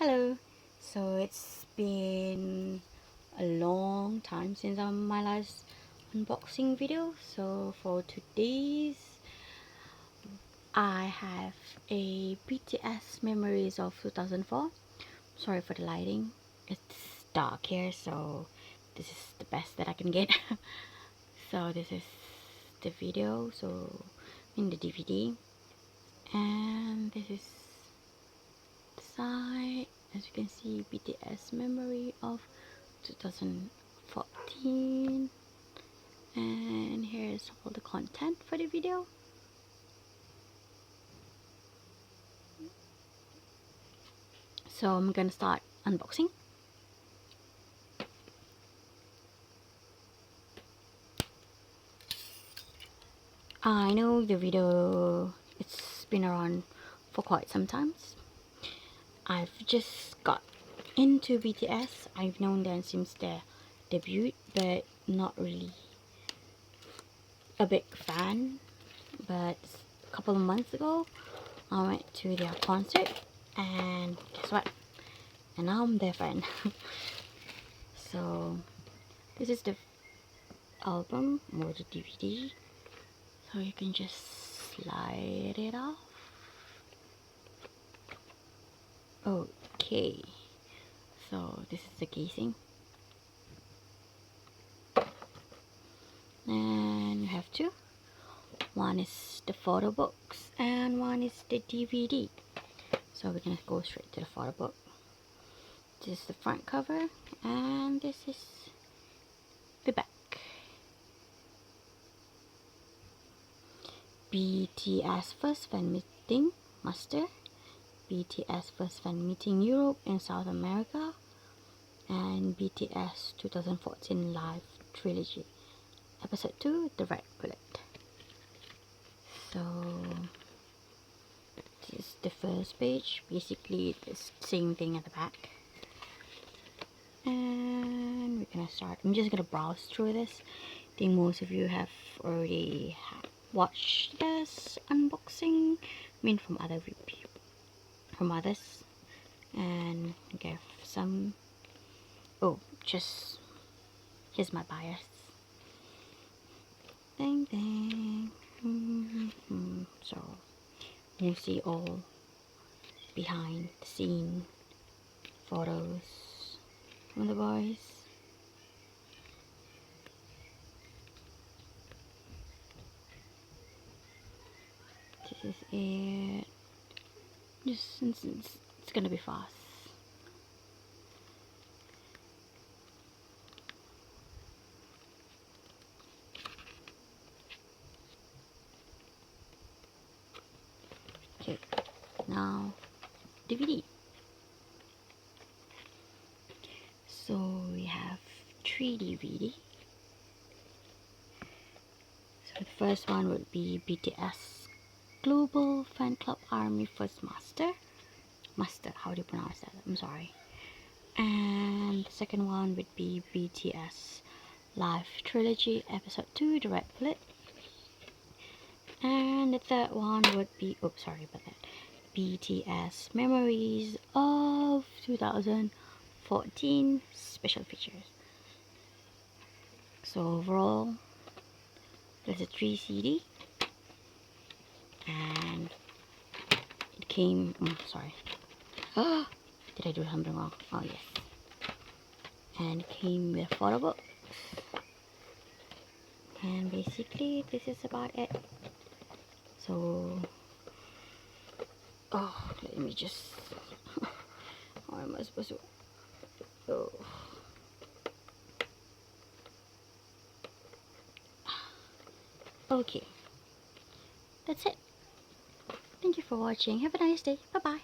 Hello. So it's been a long time since my last unboxing video. So for today's, I have a BTS Memories of 2004. Sorry for the lighting. It's dark here, so this is the best that I can get. So this is the video. So in the DVD, and this is the side. As you can see, BTS Memory of 2014, and here's all the content for the video. So I'm gonna start unboxing. I know the video, it's been around for quite some times. I've just got into BTS. I've known them since their debut, but not really a big fan. But a couple of months ago, I went to their concert, and guess what? And now I'm their fan. So this is the album or the DVD. So you can just slide it off. Okay. So this is the casing. And you have two. One is the photo books and one is the DVD. So we're gonna go straight to the photo book. This is the front cover, and this is the back. BTS first fan meeting master, BTS first fan meeting Europe and South America, and BTS 2014 live trilogy episode 2, the red bullet. So this is the first page. Basically it's the same thing at the back, and we're gonna start. I'm just gonna browse through this. I think most of you have already watched this unboxing, I mean from other review, from others, and give some. Oh, just here's my bias. Ding ding. So you see all behind the scene photos from the boys. This is it. Just since it's gonna be fast. Okay, now DVD. So we have 3 DVD. So the first one would be BTS Global Fan Club Army First Master. How do you pronounce that? I'm sorry. And the second one would be BTS Live Trilogy Episode 2, the red bullet. And the third one would be, oops, sorry about that, BTS Memories of 2014 special features. So overall, there's a 3 CD, and it came, sorry, did I do something wrong? Oh yes. And it came with a photo book, and basically this is about it. So let me just how am I supposed to okay, that's it. Thank you for watching. Have a nice day. Bye bye.